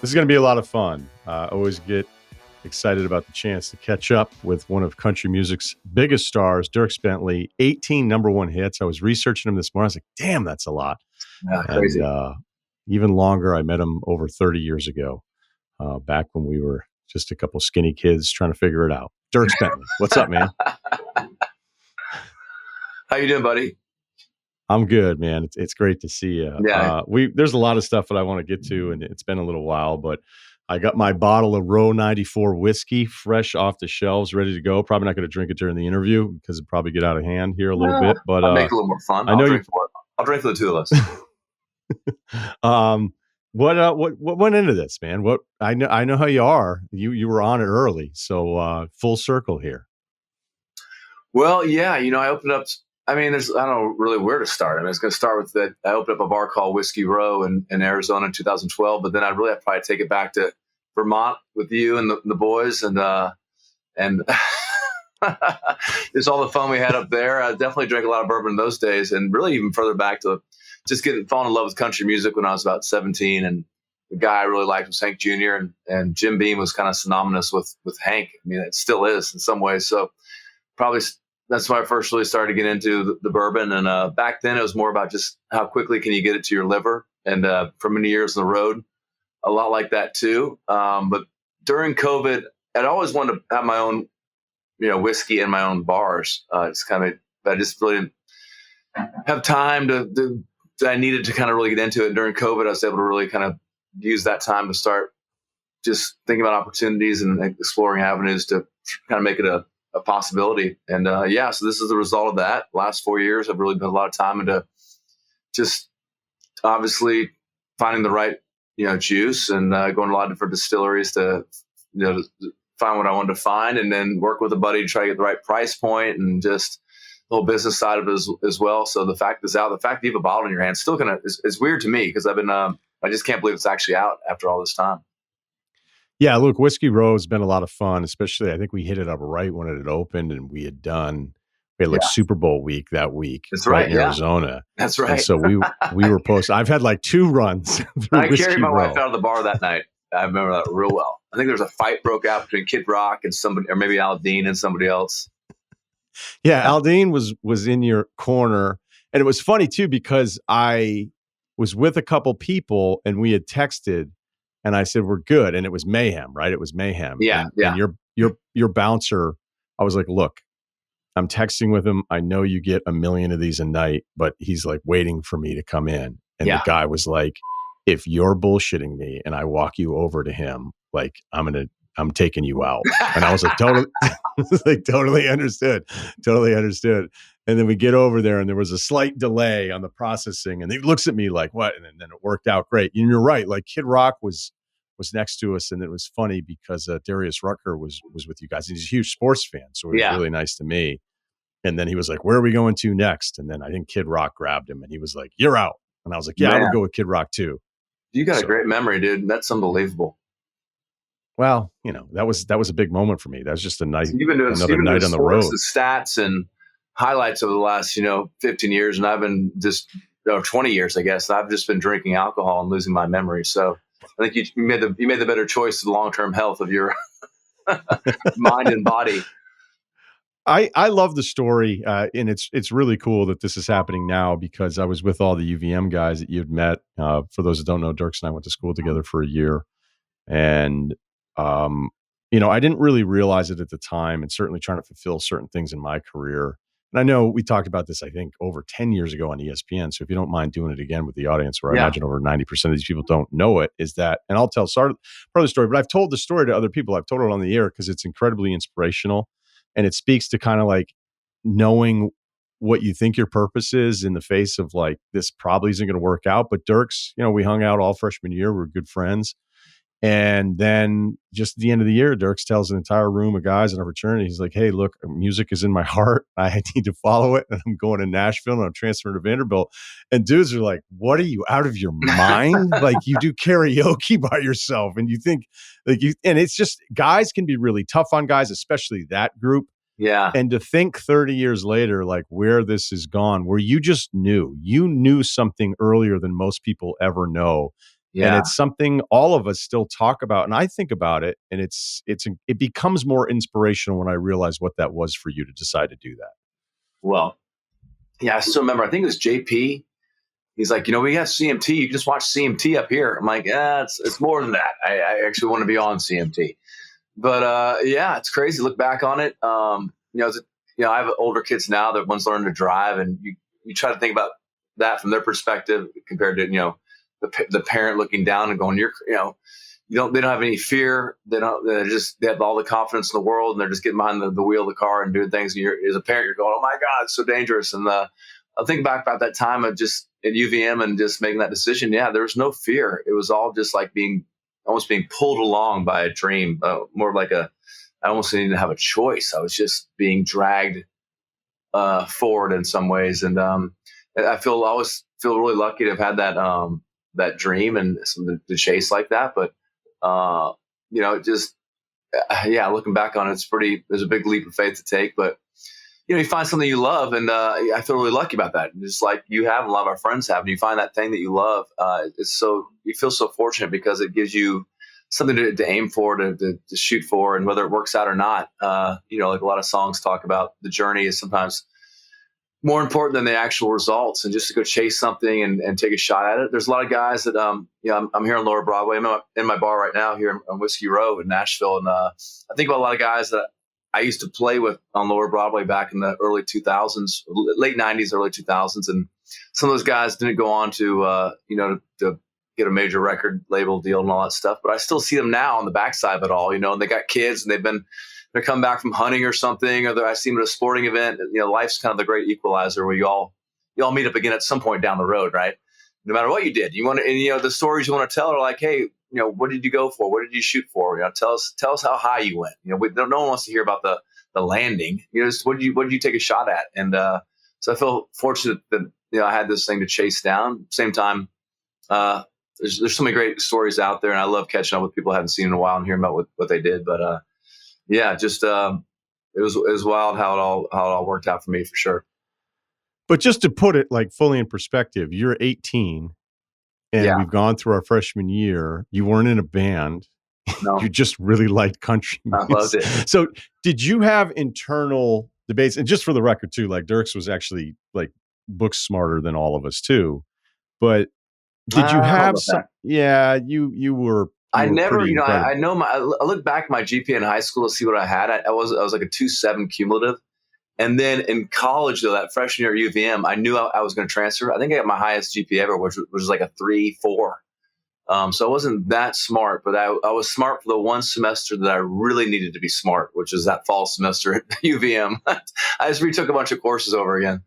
This is going to be a lot of fun. Always get excited about the chance to catch up with one of country music's biggest stars, Dierks Bentley. 18 number one hits. I was researching him this morning. I was like, damn, that's a lot. Yeah, crazy. And even longer, I met him over 30 years ago, back when we were just a couple skinny kids trying to figure it out. Dierks Bentley, what's up, man? How you doing, buddy? I'm good, man. It's great to see you. Yeah. There's a lot of stuff that I want to get to, and it's been a little while, but I got my bottle of Row 94 whiskey fresh off the shelves, ready to go. Probably not going to drink it during the interview because it'll probably get out of hand here a little bit. But I'll make it a little more fun. I'll drink for the two of us. What went into this, man? What I know how you are. You were on it early, so full circle here. Well, yeah, I opened up. I don't know really where to start. I mean, it's going to start with that. I opened up a bar called Whiskey Row in Arizona in 2012, but then I'd really have to probably take it back to Vermont with you and the boys, and just all the fun we had up there. I definitely drank a lot of bourbon in those days, and really even further back to just falling in love with country music when I was about 17. And the guy I really liked was Hank Jr. and Jim Beam was kind of synonymous with Hank. I mean, it still is in some ways. So probably that's when I first really started to get into the bourbon. And back then it was more about just how quickly can you get it to your liver. And for many years on the road, a lot like that too. But during COVID, I'd always wanted to have my own, whiskey in my own bars. I just really didn't have time to I needed to kind of really get into it. During COVID, I was able to really kind of use that time to start just thinking about opportunities and exploring avenues to kind of make it a possibility. And so this is the result of that. Last 4 years, I've really put a lot of time into just obviously finding the right, juice and going to a lot of different distilleries to find what I wanted to find, and then work with a buddy to try to get the right price point and just the whole business side of it as well. So the fact that you have a bottle in your hand still is weird to me because I've been, I just can't believe it's actually out after all this time. Yeah, look, Whiskey Row has been a lot of fun, especially I think we hit it up right when it had opened, and we had Super Bowl week that week. That's right, in Arizona. That's right. And so we were posted. I've had like 2 runs through I Whiskey carried my Row. wife out of the bar that night. I remember that real well. I think there was a fight broke out between Kid Rock and somebody, or maybe Aldine and somebody else. Yeah, Aldine was in your corner, and it was funny too because I was with a couple people and we had texted. And I said, we're good. And it was mayhem, right? It was mayhem. Yeah. And your bouncer, I was like, look, I'm texting with him. I know you get 1 million of these a night, but he's like waiting for me to come in. And the guy was like, if you're bullshitting me and I walk you over to him, like I'm taking you out. And I was like, totally understood. Totally understood. And then we get over there and there was a slight delay on the processing. And he looks at me like, what? And then it worked out great. And you're right. Like Kid Rock was next to us. And it was funny because Darius Rucker was with you guys. And he's a huge sports fan. So it was really nice to me. And then he was like, where are we going to next? And then I think Kid Rock grabbed him and he was like, you're out. And I was like, yeah, I would go with Kid Rock too. You got a great memory, dude. That's unbelievable. Well, that was a big moment for me. That was just a night, you've been doing, another night on the road. The stats and highlights over the last, 15 years. And I've been 20 years, I guess. I've just been drinking alcohol and losing my memory. So I think you made the better choice of the long-term health of your mind and body. I love the story. And it's really cool that this is happening now because I was with all the UVM guys that you'd met. For those that don't know, Dierks and I went to school together for a year. And, I didn't really realize it at the time, and certainly trying to fulfill certain things in my career. And I know we talked about this, I think, over 10 years ago on ESPN. So if you don't mind doing it again with the audience, where I imagine over 90% of these people don't know it, is that, and I'll tell part of the story, but I've told the story to other people. I've told it on the air because it's incredibly inspirational. And it speaks to kind of like knowing what you think your purpose is in the face of like, this probably isn't going to work out. But Dierks, we hung out all freshman year. We were good friends. And then just at the end of the year, Dierks tells an entire room of guys in our fraternity, he's like, hey, look, music is in my heart. I need to follow it. And I'm going to Nashville and I'm transferring to Vanderbilt. And dudes are like, what are you, out of your mind? Like you do karaoke by yourself. And you think and it's just, guys can be really tough on guys, especially that group. Yeah. And to think 30 years later, like where this has gone, where you just knew something earlier than most people ever know. And Yeah. it's something all of us still talk about. And I think about it, and it becomes more inspirational when I realize what that was for you to decide to do that. Well, yeah, I still remember. I think it was JP. He's like, we have CMT. You can just watch CMT up here. I'm like, yeah, it's more than that. I actually want to be on CMT. But yeah, it's crazy. Look back on it. I have older kids now that one's learning to drive, and you try to think about that from their perspective compared to the parent looking down and going, they don't have any fear. They have all the confidence in the world, and they're just getting behind the wheel of the car and doing things. And as a parent, you're going, oh my God, it's so dangerous. And I think back about that time of just at UVM and just making that decision. Yeah, there was no fear. It was all just like almost being pulled along by a dream, more like I almost didn't even have a choice. I was just being dragged forward in some ways. And I always feel really lucky to have had that dream and something to chase like that. But, it just, looking back on it, there's a big leap of faith to take, but you find something you love, and I feel really lucky about that. And just like you have, and a lot of our friends have, and you find that thing that you love. You feel so fortunate because it gives you something to aim for, to shoot for, and whether it works out or not. Like a lot of songs talk about, the journey is sometimes more important than the actual results, and just to go chase something and take a shot at it. There's a lot of guys that, I'm here on Lower Broadway. I'm in my bar right now here on Whiskey Row in Nashville. And I think about a lot of guys that I used to play with on Lower Broadway back in the early 2000s, late 90s, early 2000s. And some of those guys didn't go on to get a major record label deal and all that stuff. But I still see them now on the backside of it all, and they got kids, and they're coming back from hunting or something, or I see them at a sporting event. Life's kind of the great equalizer where you all meet up again at some point down the road, right? No matter what you did, the stories you want to tell are like, hey, what did you go for? What did you shoot for? Tell us how high you went. No one wants to hear about the landing. Just what did you take a shot at? And so I feel fortunate that I had this thing to chase down. Same time, there's so many great stories out there, and I love catching up with people I haven't seen in a while and hearing about what they did. But just it was wild how it all worked out for me, for sure. But just to put it like fully in perspective, you're 18. And we've gone through our freshman year. You weren't in a band. No. You just really liked country music. I loved it. So did you have internal debates? And just for the record too, like Dierks was actually like book smarter than all of us too. But did you have some? Yeah, you were. I never, I know I look back at my GPA in high school to see what I had. I was like a 2.7 cumulative. And then in college, though, that freshman year at UVM, I knew I was going to transfer. I think I got my highest GPA ever, which was like a 3.4. So I wasn't that smart, but I was smart for the one semester that I really needed to be smart, which is that fall semester at UVM. I just retook a bunch of courses over again.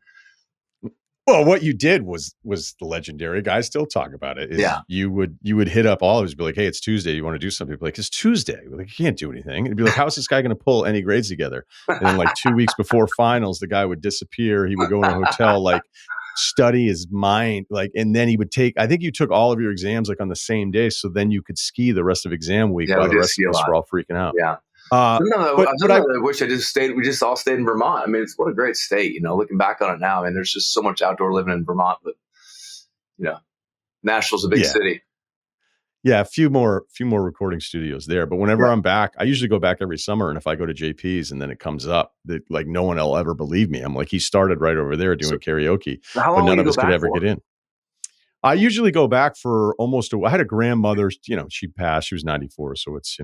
Well, what you did was the legendary. Guys still talk about it. You would hit up all of us, be like, "Hey, it's Tuesday. You want to do something?" Be like, "It's Tuesday." We're like, "You can't do anything." And be like, "How is this guy going to pull any grades together?" And then like 2 weeks before finals, the guy would disappear. He would go in a hotel, like study his mind, like, and then he would take. I think you took all of your exams like on the same day, so then you could ski the rest of exam week while the rest of us were all freaking out. Yeah. I wish we just all stayed in Vermont. I mean, what a great state, looking back on it now. I mean, there's just so much outdoor living in Vermont, but Nashville's a big city. Yeah. A few more recording studios there, but whenever I'm back, I usually go back every summer. And if I go to JP's and then it comes up that like, no one will ever believe me. I'm like, he started right over there doing karaoke, but none of us could ever get in. I usually go back for I had a grandmother, she passed, she was 94. So it's,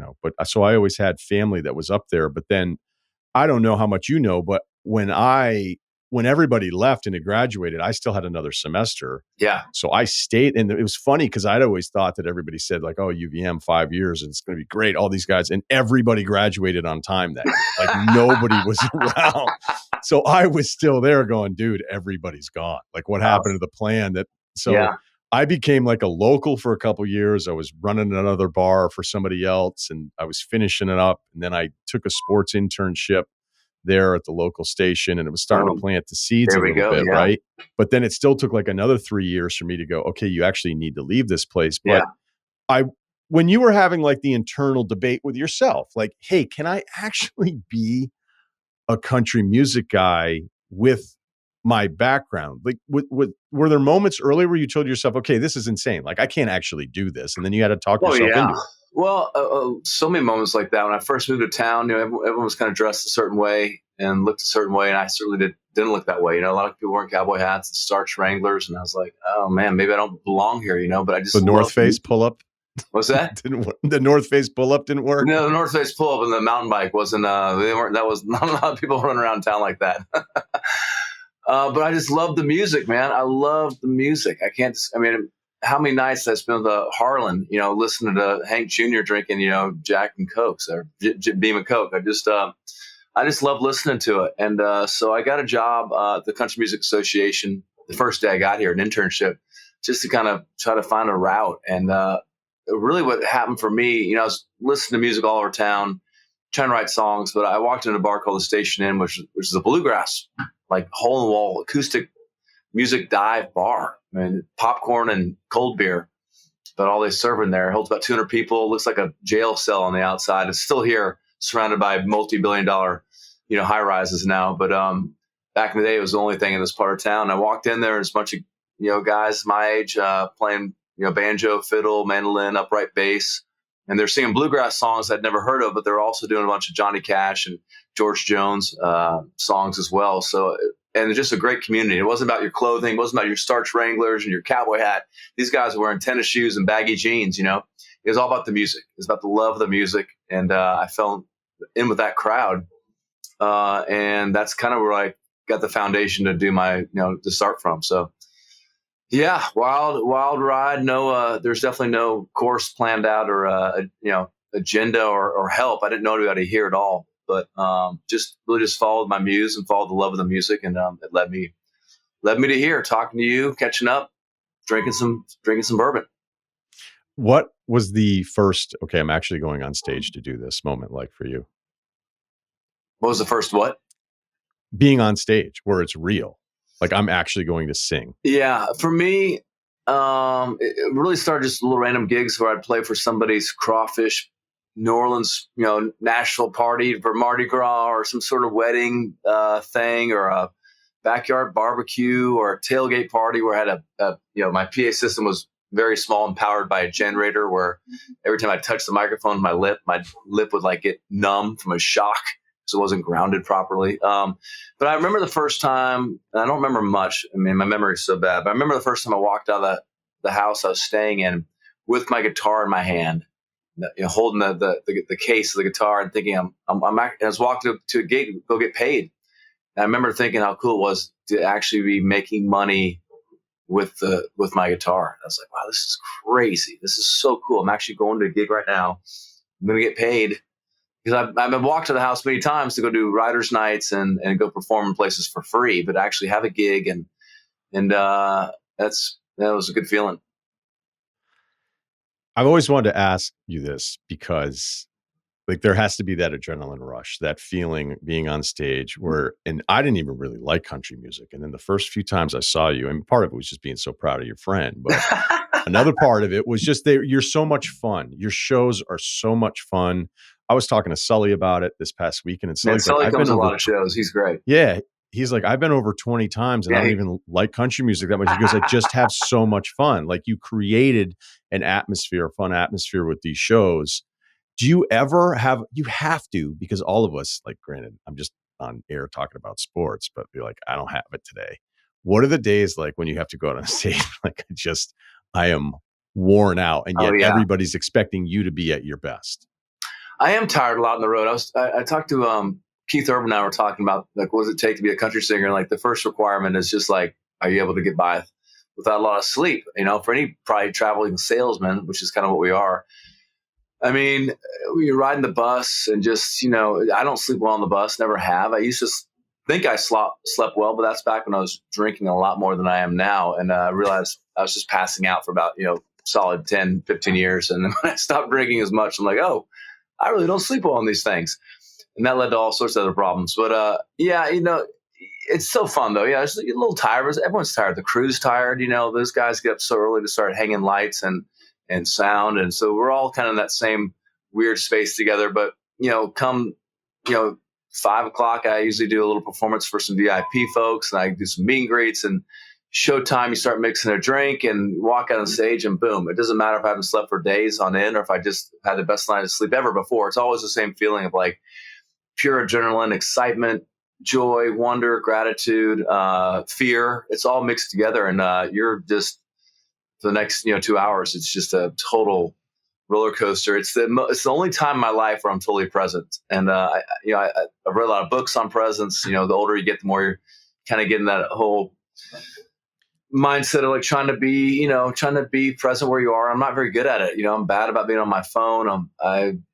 so I always had family that was up there. But then I don't know how much you know, but when everybody left and had graduated, I still had another semester. Yeah. So I stayed, and it was funny because I'd always thought that everybody said like, oh, UVM 5 years and it's going to be great. All these guys, and everybody graduated on time that year. Like nobody was around. So I was still there going, dude, everybody's gone. Like what happened to the plan I became like a local for a couple of years. I was running another bar for somebody else and I was finishing it up. And then I took a sports internship there at the local station and it was starting to plant the seeds a little bit, right? But then it still took like another 3 years for me to go, okay, you actually need to leave this place. But when you were having like the internal debate with yourself, like, hey, can I actually be a country music guy with my background. Like, were there moments early where you told yourself, okay, this is insane. Like, I can't actually do this. And then you had to talk Oh yourself yeah. into it. Well, so many moments like that. When I first moved to town, everyone was kind of dressed a certain way and looked a certain way, and I certainly didn't look that way. A lot of people wearing cowboy hats and starched Wranglers, and I was like, oh man, maybe I don't belong here. But I just The North love Face pull up What's that? didn't work. The North Face pull up didn't work. No, the North Face pull up and the mountain bike wasn't. They weren't. That was not a lot of people running around town like that. But I just love the music, man. I love the music. I can't. I mean, how many nights I spent with Harlan, listening to Hank Jr. drinking, Jack and Cokes or Beam and Coke. I just love listening to it. And so I got a job at the Country Music Association the first day I got here, an internship, just to kind of try to find a route. And really what happened for me, I was listening to music all over town, trying to write songs, but I walked into a bar called the Station Inn, which is a bluegrass, like hole in the wall acoustic music dive bar. I mean, popcorn and cold beer, but all they serve in there. It holds about 200 people. Looks like a jail cell on the outside. It's still here, surrounded by multi-billion-dollar, high rises now. But back in the day, it was the only thing in this part of town. I walked in there, and there's a bunch of guys my age playing banjo, fiddle, mandolin, upright bass, and they're singing bluegrass songs I'd never heard of. But they're also doing a bunch of Johnny Cash and George Jones songs as well. So. And it's just a great community. It wasn't about your clothing. It wasn't about your starched Wranglers and your cowboy hat. These guys were wearing tennis shoes and baggy jeans, It was all about the music. It was about the love of the music. And I fell in with that crowd. And that's kind of where I got the foundation to do my, to start from. So, yeah, wild ride. No, there's definitely no course planned out or, agenda or help. I didn't know anybody here at all. But just followed my muse and followed the love of the music, and it led me to here, talking to you, catching up, drinking some bourbon. What was the first? Okay, I'm actually going on stage to do this moment like for you. What was the first? What? Being on stage where it's real, like I'm actually going to sing. Yeah, for me, it really started just little random gigs where I'd play for somebody's crawfish New Orleans, national party for Mardi Gras or some sort of wedding thing, or a backyard barbecue or a tailgate party where I had my PA system was very small and powered by a generator, where every time I touched the microphone, my lip would like get numb from a shock because it wasn't grounded properly. But I remember the first time, and I don't remember much. I mean, my memory is so bad, but I remember the first time I walked out of the house I was staying in with my guitar in my hand, holding the case of the guitar and thinking I was walking to a gate to go get paid. And I remember thinking how cool it was to actually be making money with my guitar. I was like, wow, this is crazy. This is so cool. I'm actually going to a gig right now. I'm going to get paid, because I've been walked to the house many times to go do writers' nights and go perform in places for free, but actually have a gig and that was a good feeling. I've always wanted to ask you this because like there has to be that adrenaline rush, that feeling being on stage and I didn't even really like country music. And then the first few times I saw you, and part of it was just being so proud of your friend, but another part of it was just you're so much fun. Your shows are so much fun. I was talking to Sully about it this past weekend, and Sully comes to a lot of shows. He's great. Yeah. He's like, I've been over 20 times and I don't even like country music that much. He goes, I just have so much fun. Like, you created an atmosphere, a fun atmosphere with these shows. Do you ever you have to, because all of us, like, granted, I'm just on air talking about sports, but be like, I don't have it today. What are the days like when you have to go out on stage? Like, I am worn out, and yet everybody's expecting you to be at your best. I am tired a lot on the road. I talked to Keith Urban and I were talking about, like, what does it take to be a country singer? And like, the first requirement is just like, are you able to get by without a lot of sleep? For any probably traveling salesman, which is kind of what we are. I mean, you're riding the bus and just, I don't sleep well on the bus, never have. I used to think I slept well, but that's back when I was drinking a lot more than I am now. And I realized I was just passing out for about, solid 10, 15 years. And then when I stopped drinking as much, I'm like, oh, I really don't sleep well on these things. And that led to all sorts of other problems. But it's so fun though. Yeah, it's a little tired. Everyone's tired. The crew's tired. Those guys get up so early to start hanging lights and sound, and so we're all kind of in that same weird space together. But come 5 o'clock, I usually do a little performance for some VIP folks, and I do some meet and greets. And showtime, you start mixing a drink and walk out on stage, and boom! It doesn't matter if I haven't slept for days on end or if I just had the best night of sleep ever before. It's always the same feeling of like pure adrenaline, excitement, joy, wonder, gratitude, fear. It's all mixed together, and you're just for the next 2 hours. It's just a total roller coaster. It's the only time in my life where I'm totally present. And I've read a lot of books on presence. The older you get, the more you're kind of getting that whole mindset of like trying to be present where you are. I'm not very good at it. I'm bad about being on my phone. I'm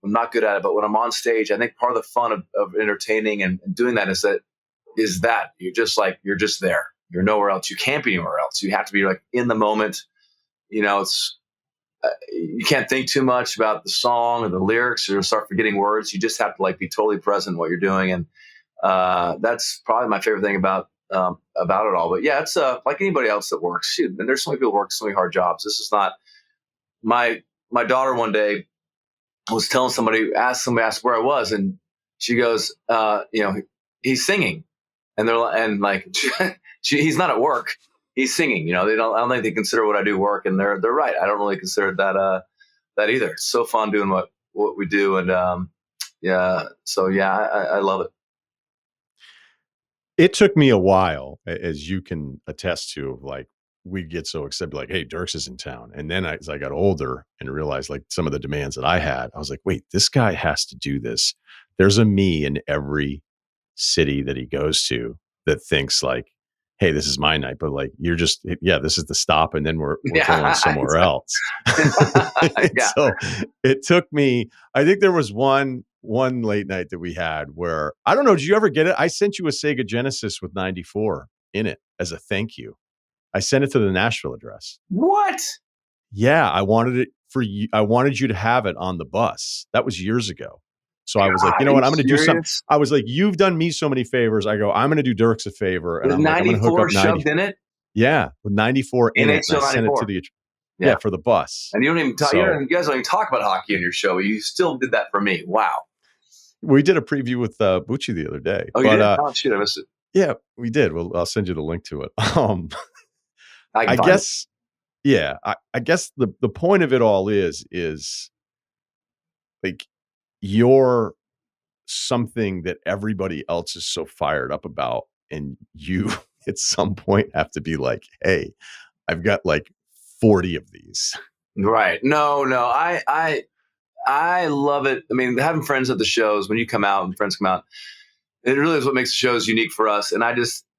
not good at it. But when I'm on stage, I think part of the fun of entertaining and doing that is that you're just there. You're nowhere else. You can't be anywhere else. You have to be like in the moment. It's you can't think too much about the song or the lyrics or start forgetting words. You just have to like be totally present in what you're doing, and that's probably my favorite thing about it all. But yeah, it's like anybody else that works. Shoot, and there's so many people who work so many hard jobs. This is not my daughter. One day was telling somebody asked where I was, and she goes, he's singing, and he's not at work. He's singing. I don't think they consider what I do work, and they're right. I don't really consider that either. It's so fun doing what we do, and I love it. It took me a while, as you can attest to, like we'd get so excited, like, hey, Dierks is in town. And then as I got older and realized like some of the demands that I had, I was like, wait, this guy has to do this. There's a me in every city that he goes to that thinks like, hey, this is my night. But like, you're just, this is the stop. And then we're going somewhere else. Yeah. So it took me, I think there was one late night that we had where, I don't know, did you ever get it? I sent you a Sega Genesis with 94 in it as a thank you. I sent it to the Nashville address. What? Yeah, I wanted it for you. I wanted you to have it on the bus. That was years ago. So I was like, you know what? I'm going to do something. I was like, you've done me so many favors. I go, I'm going to do Dirks a favor. And I'm going to hook up 90 shoved in it? Yeah, with 94 in it. And I sent it to the for the bus. And you don't even talk, you guys don't even talk about hockey in your show. You still did that for me. Wow. We did a preview with Bucci the other day. Oh, you did? Oh, shit, I missed it. Yeah, we did. Well, I'll send you the link to it. I guess the point of it all is like you're something that everybody else is so fired up about, and you at some point have to be like, hey, I've got like 40 of these. Right. No, I love it. I mean, having friends at the shows, when you come out and friends come out, it really is what makes the shows unique for us. And I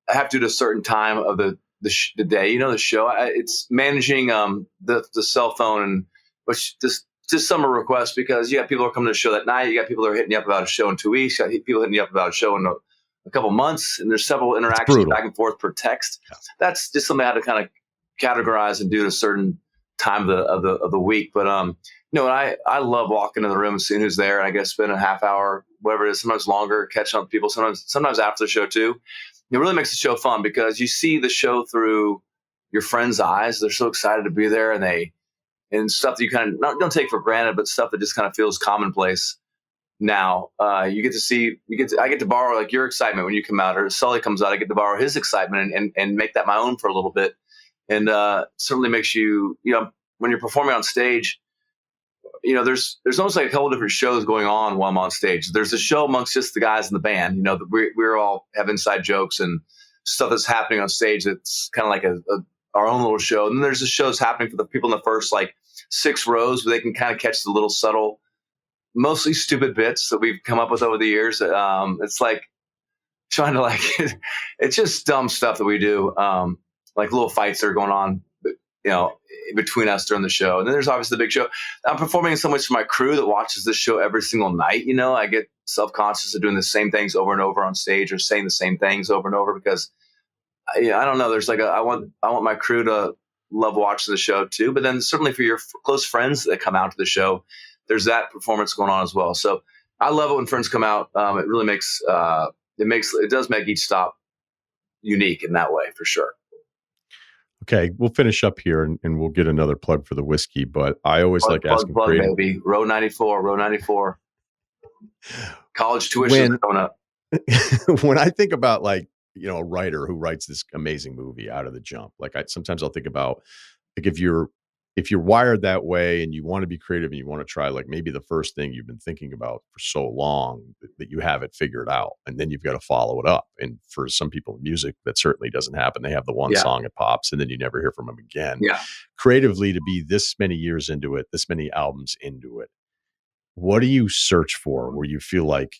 have to do it a certain time of the day, the show. It's managing the cell phone, and which just summer requests, because you got people who are coming to the show that night. You got people that are hitting you up about a show in 2 weeks. You got people hitting you up about a show in a couple months, and there's several interactions back and forth per text. Yeah. That's just something I had to kind of categorize and do at a certain time of the week. But I love walking in the room and seeing who's there. And I guess spend a half hour, whatever it is, sometimes longer, catching up with people. Sometimes after the show too. It really makes the show fun because you see the show through your friends' eyes. They're so excited to be there, and stuff that you kind of don't take for granted, but stuff that just kind of feels commonplace now. I get to borrow like your excitement when you come out, or Sully comes out. I get to borrow his excitement and make that my own for a little bit. And certainly makes you, when you're performing on stage, there's almost like a couple different shows going on while I'm on stage. There's a show amongst just the guys in the band, we're all have inside jokes and stuff that's happening on stage. That's kind of like our own little show. And then there's the shows happening for the people in the first like 6 rows where they can kind of catch the little subtle, mostly stupid bits that we've come up with over the years. It's like trying to it's just dumb stuff that we do. Like little fights that are going on, between us during the show. And then there's obviously the big show. I'm performing so much for my crew that watches this show every single night. I get self-conscious of doing the same things over and over on stage, or saying the same things over and over, because I don't know. There's I want my crew to love watching the show too. But then certainly for your close friends that come out to the show, there's that performance going on as well. So I love it when friends come out. It really makes it does make each stop unique in that way, for sure. Okay, we'll finish up here and we'll get another plug for the whiskey. But I always like asking plug, baby. Row 94. College tuition when coming up. when I think about like, a writer who writes this amazing movie out of the jump, like sometimes I'll think about like if you're wired that way and you want to be creative and you want to try like maybe the first thing you've been thinking about for so long that you have it figured out and then you've got to follow it up. And for some people in music, that certainly doesn't happen. They have the one Yeah. song it pops and then you never hear from them again. Yeah. Creatively, to be this many years into it, this many albums into it, what do you search for where you feel like,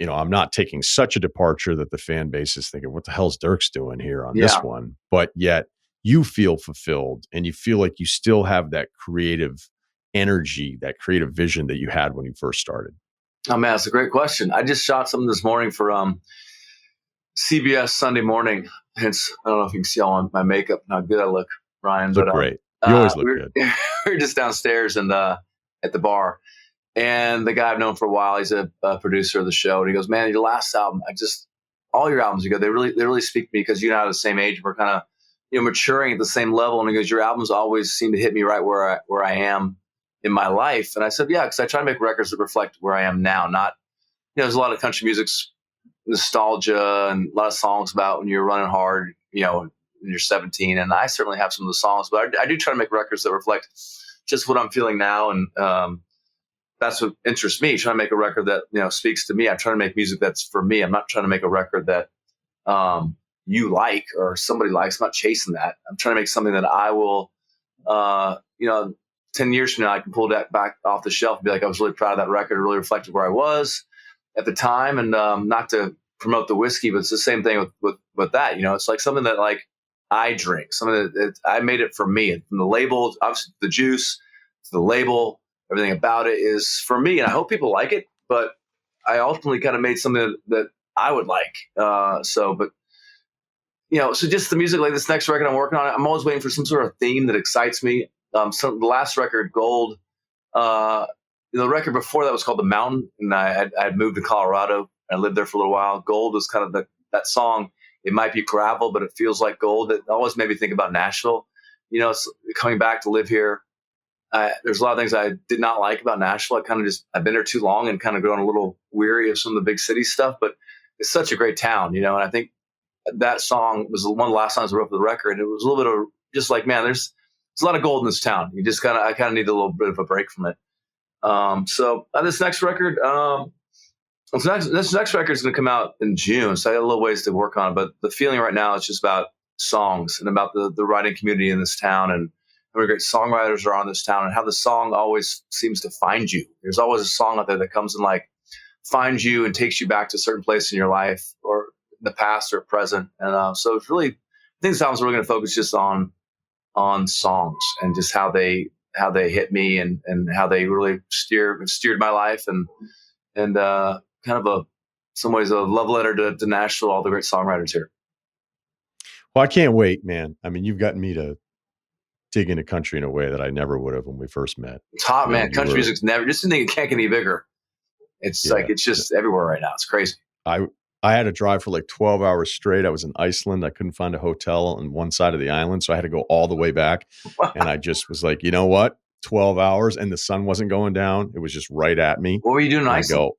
I'm not taking such a departure that the fan base is thinking, what the hell's Dierks doing here on this one? But yet you feel fulfilled and you feel like you still have that creative energy, that creative vision that you had when you first started. Oh man, that's a great question. I just shot something this morning for CBS Sunday Morning. Hence, I don't know if you can see all on my makeup and how good I look, Ryan. Look great. You always look good. We were just downstairs and at the bar. And the guy I've known for a while, he's a producer of the show. And he goes, man, your last album, all your albums, they really speak to me because you and I are the same age. We're kind of, maturing at the same level. And he goes, your albums always seem to hit me right where I am in my life. And I said, yeah, because I try to make records that reflect where I am now. Not, there's a lot of country music's nostalgia and a lot of songs about when you're running hard, when you're 17. And I certainly have some of the songs, but I do try to make records that reflect just what I'm feeling now. And, that's what interests me. Trying to make a record that, speaks to me. I'm trying to make music that's for me. I'm not trying to make a record that you like or somebody likes. I'm not chasing that. I'm trying to make something that I will, 10 years from now, I can pull that back off the shelf and be like, I was really proud of that record. It really reflected where I was at the time. And not to promote the whiskey, but it's the same thing with that. It's like something that like I drink, something that I made it for me. From the label, obviously the juice, to the label, everything about it is for me, and I hope people like it. But I ultimately kind of made something that I would like. So just the music, like this next record I'm working on, I'm always waiting for some sort of theme that excites me. The last record, Gold, the record before that was called The Mountain, and I had moved to Colorado. I lived there for a little while. Gold was kind of that song. It might be gravel, but it feels like gold. It always made me think about Nashville. It's coming back to live here. There's a lot of things I did not like about Nashville. I've been there too long and kind of grown a little weary of some of the big city stuff, but it's such a great town, and I think that song was one of the last songs I wrote for the record. And it was a little bit of just like, man, there's a lot of gold in this town. I kind of need a little bit of a break from it. So this next record, this next record is going to come out in June. So I got a little ways to work on it, but the feeling right now is just about songs and about the writing community in this town and how many great songwriters are on this town and how the song always seems to find you. There's always a song out there that comes and like finds you and takes you back to a certain place in your life or the past or present. And so it's really, I think this album's really going to focus just on songs and just how they hit me and how they really steered my life and kind of some ways a love letter to Nashville, all the great songwriters here. Well, I can't wait, man. I mean, you've gotten me to dig into country in a way that I never would have when we first met. It's hot, man. Country music's never, just think it can't get any bigger. It's like, it's just everywhere right now. It's crazy. I had to drive for like 12 hours straight. I was in Iceland. I couldn't find a hotel on one side of the island. So I had to go all the way back. And I just was like, you know what? 12 hours and the sun wasn't going down. It was just right at me. What were you doing in Iceland?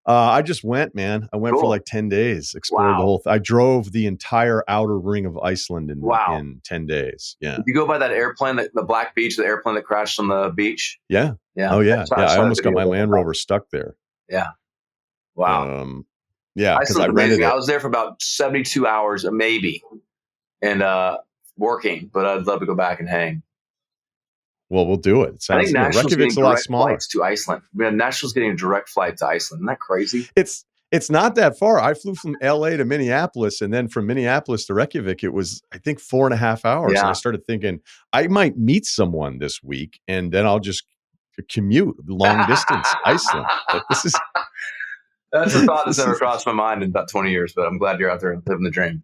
I just went, man. I went for like 10 days, explored the whole I drove the entire outer ring of Iceland in 10 days. Yeah. Did you go by that airplane, the Black Beach, the airplane that crashed on the beach? Yeah. Yeah. Oh, yeah. I almost got my Land Rover stuck there. Yeah. Wow. Yeah. Because I rented it. I was there for about 72 hours, maybe, and working, but I'd love to go back and hang. Well, we'll do it. I think Nashville's Reykjavik's a lot smaller. Flights to Iceland. Nashville's getting a direct flight to Iceland. Isn't that crazy? It's not that far. I flew from LA to Minneapolis, and then from Minneapolis to Reykjavik, it was, I think, 4.5 hours. Yeah. And I started thinking, I might meet someone this week, and then I'll just commute long distance Iceland. Like, this is that's a thought that's never crossed my mind in about 20 years, but I'm glad you're out there living the dream.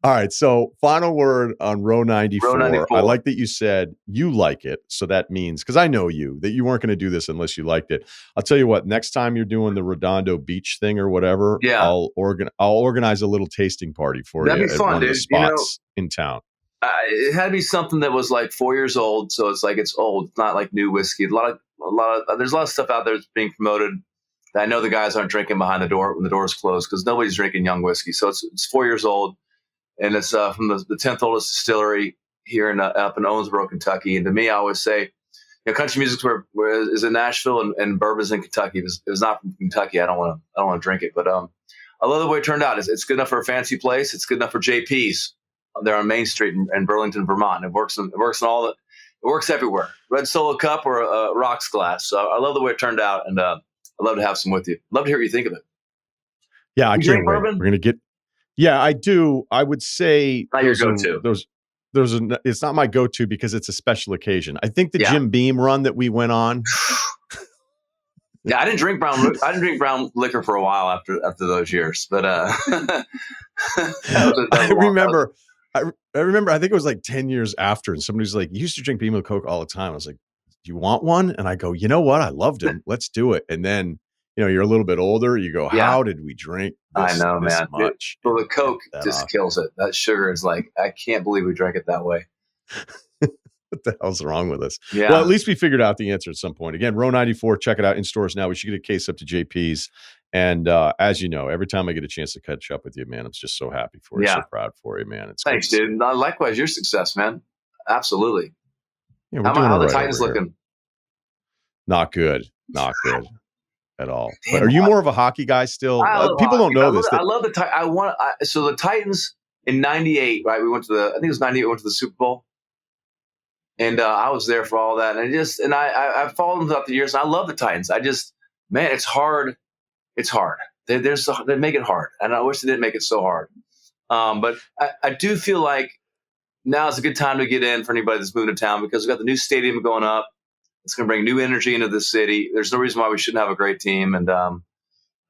All right. So final word on row 94. Row 94. I like that you said you like it. So that means, because I know you, that you weren't going to do this unless you liked it. I'll tell you what, next time you're doing the Redondo Beach thing or whatever, I'll organize a little tasting party for That'd you be at fun, one of the dude. spots in town. It had to be something that was like 4 years old. So it's like, it's old. It's not like new whiskey. There's a lot of stuff out there that's being promoted I know the guys aren't drinking behind the door when the door's closed because nobody's drinking young whiskey. So it's 4 years old, and it's from the 10th oldest distillery here up in Owensboro, Kentucky. And to me, I always say, country music's where is in Nashville and bourbon's in Kentucky. If it's not from Kentucky, I don't want to drink it. But I love the way it turned out. It's good enough for a fancy place. It's good enough for JP's there on Main Street in Burlington, Vermont. It works everywhere. Red Solo cup or a rocks glass. So I love the way it turned out, and I'd love to have some with you. Love to hear what you think of it. Yeah, I can't wait. Bourbon? We're gonna get. Yeah, I do. I would say not your go-to. It's not my go-to because it's a special occasion. I think the Jim Beam run that we went on. Yeah, I didn't drink brown liquor for a while after those years, but I remember. I think it was like 10 years after, and somebody was like, "You used to drink Beam with Coke all the time." I was like, "Do you want one?" And I go, "You know what? I loved him. Let's do it." And then, you're a little bit older. You go, "How did we drink this, I know, this man. much?" Well, the Coke just kills it. That sugar is like, I can't believe we drank it that way. What the hell's wrong with us? Yeah. Well, at least we figured out the answer at some point. Again, Row 94, check it out in stores now. We should get a case up to JP's. And as you know, every time I get a chance to catch up with you, man, I'm just so happy for you. So proud for you, man. Thanks, dude. Likewise, your success, man. Absolutely. Yeah, we're doing how all the right Titans looking? Not good. Not good at all. But are you more of a hockey guy still? People don't know this. I love the Titans. So the Titans in '98, right? I think it was '98. We went to the Super Bowl. And I was there for all that, and I followed them throughout the years. And I love the Titans. Man, it's hard. It's hard. They make it hard, and I wish they didn't make it so hard. But I do feel like now is a good time to get in for anybody that's moving to town because we've got the new stadium going up. It's going to bring new energy into the city. There's no reason why we shouldn't have a great team. And I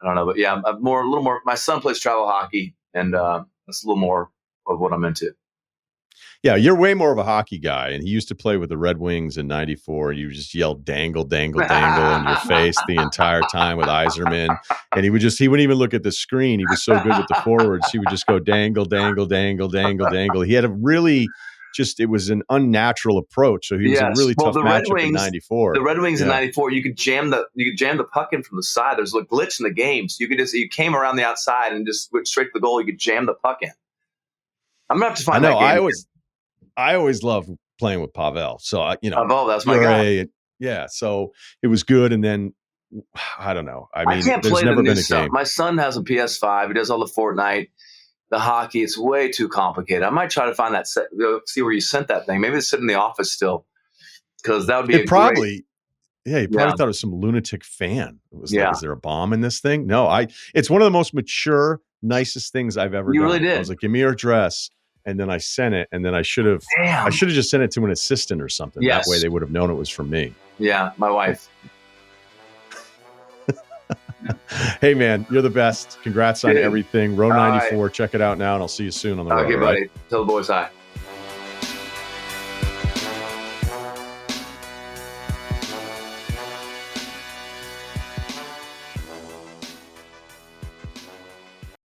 don't know, but yeah, a little more. My son plays travel hockey, and that's a little more of what I'm into. Yeah, you're way more of a hockey guy, and he used to play with the Red Wings in '94, and you just yelled "dangle, dangle, dangle" in your face the entire time with Yzerman, and he wouldn't even look at the screen. He was so good with the forwards, he would just go dangle, dangle, dangle, dangle, dangle. He had it was an unnatural approach, so he was a really tough matchup in '94. The Red Wings in '94, you could jam the puck in from the side. There's a glitch in the game, so you came around the outside and just went straight to the goal. You could jam the puck in. I'm gonna have to find that game. I always loved playing with Pavel. So, Pavel, that's my guy. Yeah. So it was good. And then, I don't know. I mean, can't there's play never the been new a stuff. game. My son has a PS5. He does all the Fortnite, the hockey. It's way too complicated. I might try to find that set, see where you sent that thing. Maybe it's sitting in the office still because that would be he probably thought it was some lunatic fan. It was like, is there a bomb in this thing? No, it's one of the most mature, nicest things I've ever done. You really did. I was like, give me your address. And then I sent it, and then I should have just sent it to an assistant or something. Yes. That way they would have known it was from me. Yeah, my wife. Hey, man, you're the best. Congrats on everything. Row 94. Check it out now, and I'll see you soon on the road. Okay, buddy. Tell the boys hi.